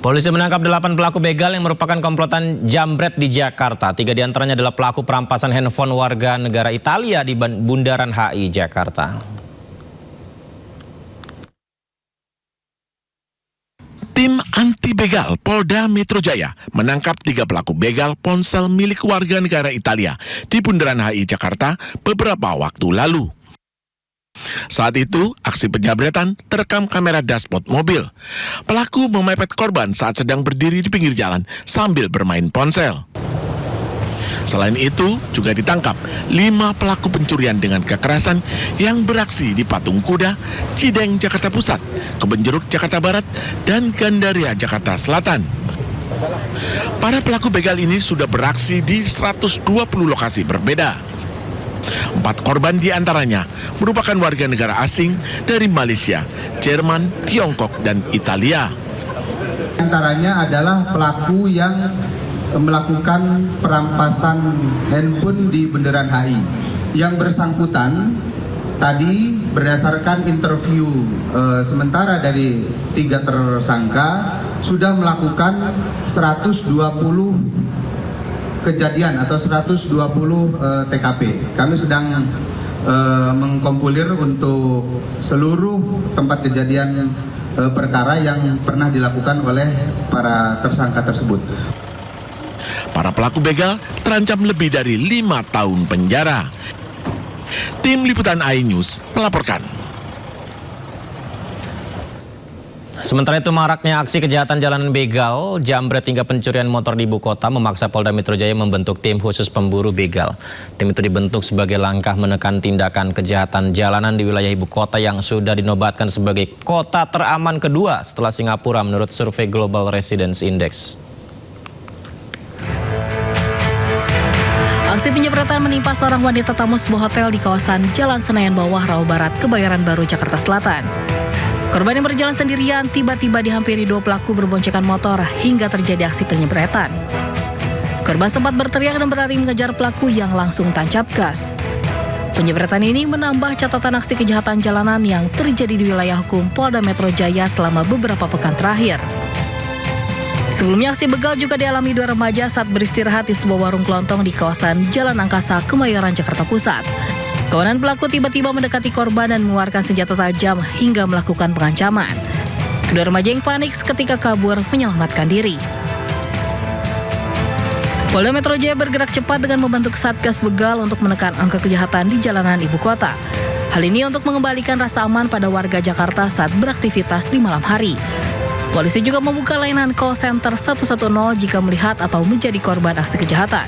Polisi menangkap 8 pelaku begal yang merupakan komplotan jambret di Jakarta. 3 diantaranya adalah pelaku perampasan handphone warga negara Italia di Bundaran HI, Jakarta. Tim anti begal Polda Metro Jaya menangkap 3 pelaku begal ponsel milik warga negara Italia di Bundaran HI, Jakarta beberapa waktu lalu. Saat itu, aksi penjambretan terekam kamera dashboard mobil. Pelaku memepet korban saat sedang berdiri di pinggir jalan sambil bermain ponsel. Selain itu, juga ditangkap 5 pelaku pencurian dengan kekerasan yang beraksi di Patung Kuda, Cideng, Jakarta Pusat, Kebonjeruk, Jakarta Barat, dan Gandaria, Jakarta Selatan. Para pelaku begal ini sudah beraksi di 120 lokasi berbeda. 4 korban diantaranya merupakan warga negara asing dari Malaysia, Jerman, Tiongkok, dan Italia. Antaranya adalah pelaku yang melakukan perampasan handphone di Bundaran HI. Yang bersangkutan tadi berdasarkan interview sementara dari 3 tersangka sudah melakukan 120 kejadian atau 120 TKP. Kami sedang mengkompilir untuk seluruh tempat kejadian perkara yang pernah dilakukan oleh para tersangka tersebut. Para pelaku begal terancam lebih dari 5 tahun penjara. Tim Liputan iNews melaporkan. Sementara itu, maraknya aksi kejahatan jalanan begal, jambret hingga pencurian motor di ibu kota memaksa Polda Metro Jaya membentuk tim khusus pemburu begal. Tim itu dibentuk sebagai langkah menekan tindakan kejahatan jalanan di wilayah ibu kota yang sudah dinobatkan sebagai kota teraman kedua setelah Singapura menurut survei Global Residence Index. Aksi penjambretan menimpa seorang wanita tamu sebuah hotel di kawasan Jalan Senayan Bawah, Rawa Barat, Kebayoran Baru, Jakarta Selatan. Korban yang berjalan sendirian tiba-tiba dihampiri 2 pelaku berboncengan motor hingga terjadi aksi penjambretan. Korban sempat berteriak dan berlari mengejar pelaku yang langsung tancap gas. Penjambretan ini menambah catatan aksi kejahatan jalanan yang terjadi di wilayah hukum Polda Metro Jaya selama beberapa pekan terakhir. Sebelumnya aksi begal juga dialami 2 remaja saat beristirahat di sebuah warung kelontong di kawasan Jalan Angkasa, Kemayoran, Jakarta Pusat. Kawanan pelaku tiba-tiba mendekati korban dan mengeluarkan senjata tajam hingga melakukan pengancaman. Kedua remaja yang panik ketika kabur menyelamatkan diri. Polda Metro Jaya bergerak cepat dengan membentuk Satgas Begal untuk menekan angka kejahatan di jalanan ibu kota. Hal ini untuk mengembalikan rasa aman pada warga Jakarta saat beraktivitas di malam hari. Polisi juga membuka layanan call center 110 jika melihat atau menjadi korban aksi kejahatan.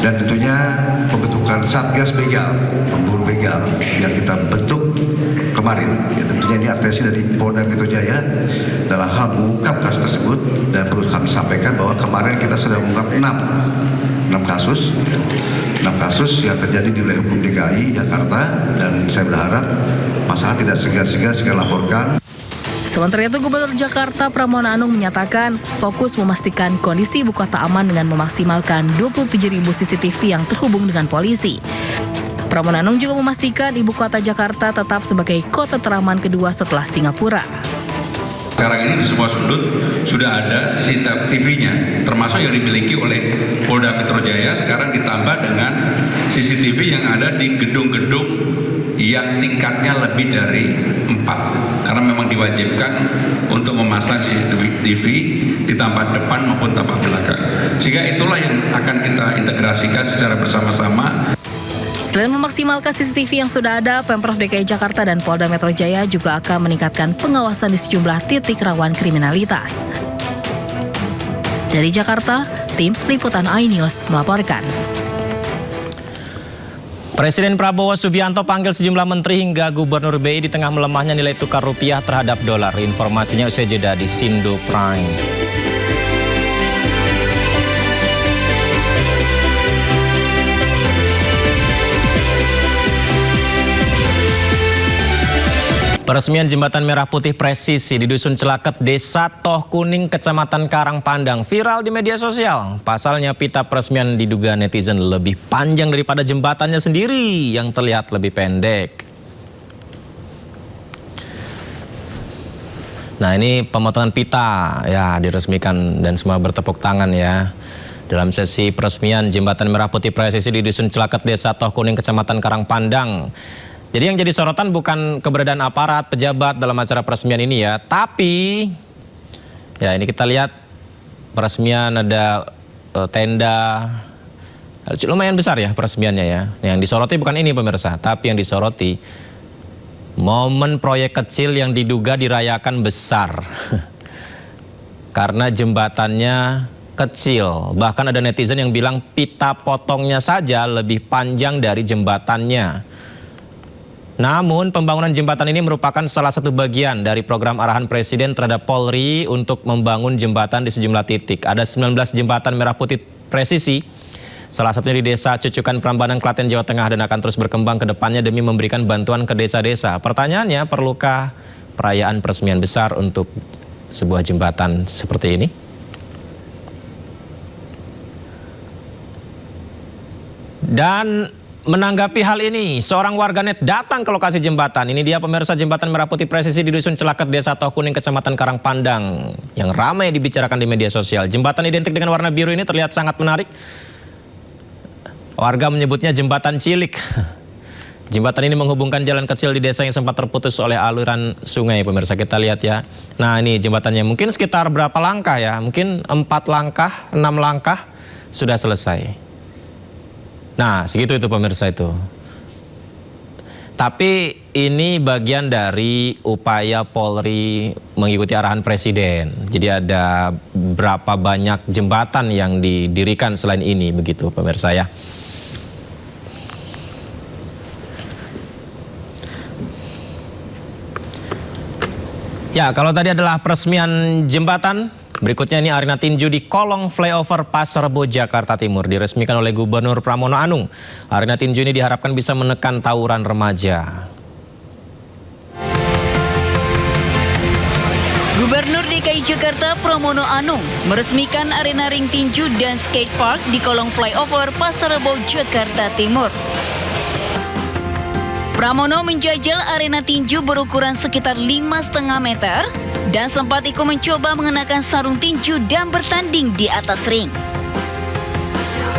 Dan tentunya pembentukan Satgas Begal, pemburu begal yang kita bentuk kemarin. Ya, tentunya ini apresiasi dari Polda Metro Jaya dalam hal mengungkap kasus tersebut, dan perlu kami sampaikan bahwa kemarin kita sudah mengungkap 6 kasus yang terjadi di wilayah hukum DKI Jakarta, dan saya berharap masalah tidak segan-segan segera laporkan. Sementara itu, Gubernur Jakarta Pramono Anung menyatakan fokus memastikan kondisi ibu kota aman dengan memaksimalkan 27.000 CCTV yang terhubung dengan polisi. Pramono Anung juga memastikan ibu kota Jakarta tetap sebagai kota teraman kedua setelah Singapura. Sekarang ini di semua sudut sudah ada CCTV-nya, termasuk yang dimiliki oleh Polda Metro Jaya. Sekarang ditambah dengan CCTV yang ada di gedung-gedung yang tingkatnya lebih dari 4, karena memang diwajibkan untuk memasang CCTV di tampak depan maupun tampak belakang. Sehingga itulah yang akan kita integrasikan secara bersama-sama. Selain memaksimalkan CCTV yang sudah ada, Pemprov DKI Jakarta dan Polda Metro Jaya juga akan meningkatkan pengawasan di sejumlah titik rawan kriminalitas. Dari Jakarta, tim Liputan iNews melaporkan. Presiden Prabowo Subianto panggil sejumlah menteri hingga Gubernur BI di tengah melemahnya nilai tukar rupiah terhadap dolar. Informasinya usai jeda di Sindo Prime. Peresmian Jembatan Merah Putih Presisi di Dusun Celaket, Desa Toh Kuning, Kecamatan Karangpandang viral di media sosial. Pasalnya pita peresmian diduga netizen lebih panjang daripada jembatannya sendiri yang terlihat lebih pendek. Nah, ini pemotongan pita ya diresmikan dan semua bertepuk tangan ya. Dalam sesi peresmian Jembatan Merah Putih Presisi di Dusun Celaket, Desa Toh Kuning, Kecamatan Karangpandang. Jadi yang jadi sorotan bukan keberadaan aparat, pejabat dalam acara peresmian ini ya, tapi ya ini kita lihat peresmian ada tenda, lumayan besar ya peresmiannya ya. Yang disoroti bukan ini pemirsa, tapi yang disoroti momen proyek kecil yang diduga dirayakan besar. Karena jembatannya kecil. Bahkan ada netizen yang bilang pita potongnya saja lebih panjang dari jembatannya. Namun pembangunan jembatan ini merupakan salah satu bagian dari program arahan Presiden terhadap Polri untuk membangun jembatan di sejumlah titik. Ada 19 jembatan merah putih presisi, salah satunya di Desa Cucukan, Prambanan, Klaten, Jawa Tengah, dan akan terus berkembang ke depannya demi memberikan bantuan ke desa-desa. Pertanyaannya, perlukah perayaan peresmian besar untuk sebuah jembatan seperti ini? Dan menanggapi hal ini, seorang warganet datang ke lokasi jembatan. Ini dia pemirsa Jembatan Merah Putih Presisi di Dusun Celaket, Desa Toh Kuning, Kecamatan Karangpandang, yang ramai dibicarakan di media sosial. Jembatan identik dengan warna biru ini terlihat sangat menarik. Warga menyebutnya jembatan cilik. Jembatan ini menghubungkan jalan kecil di desa yang sempat terputus oleh aliran sungai, pemirsa. Kita lihat ya. Nah, ini jembatannya mungkin sekitar berapa langkah ya? Mungkin 4 langkah, 6 langkah sudah selesai. Nah, segitu itu pemirsa itu. Tapi ini bagian dari upaya Polri mengikuti arahan Presiden. Jadi ada berapa banyak jembatan yang didirikan selain ini, begitu pemirsa ya. Ya, kalau tadi adalah peresmian jembatan, berikutnya ini arena tinju di kolong flyover Pasar Rebo, Jakarta Timur, diresmikan oleh Gubernur Pramono Anung. Arena tinju ini diharapkan bisa menekan tawuran remaja. Gubernur DKI Jakarta Pramono Anung meresmikan arena ring tinju dan skate park di kolong flyover Pasar Rebo, Jakarta Timur. Pramono menjajal arena tinju berukuran sekitar 5,5 meter dan sempat ikut mencoba mengenakan sarung tinju dan bertanding di atas ring.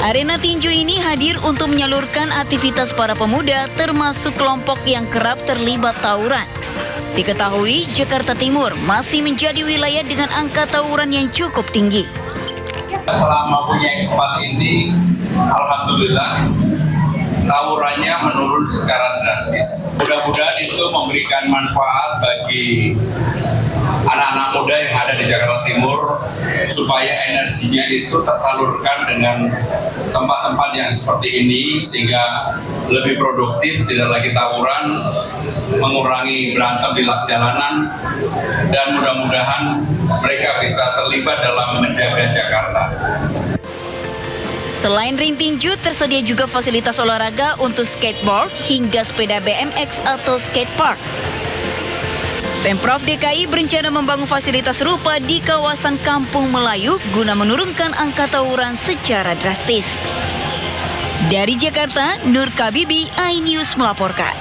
Arena tinju ini hadir untuk menyalurkan aktivitas para pemuda termasuk kelompok yang kerap terlibat tawuran. Diketahui Jakarta Timur masih menjadi wilayah dengan angka tawuran yang cukup tinggi. Setelah mempunyai tempat ini, alhamdulillah tawurannya menurun secara drastis. Mudah-mudahan itu memberikan manfaat bagi anak-anak muda yang ada di Jakarta Timur supaya energinya itu tersalurkan dengan tempat-tempat yang seperti ini sehingga lebih produktif, tidak lagi tawuran, mengurangi berantem di jalanan, dan mudah-mudahan mereka bisa terlibat dalam menjaga Jakarta. Selain ring tinju, tersedia juga fasilitas olahraga untuk skateboard hingga sepeda BMX atau skatepark. Pemprov DKI berencana membangun fasilitas serupa di kawasan Kampung Melayu guna menurunkan angka tawuran secara drastis. Dari Jakarta, Nur Kabibi, iNews melaporkan.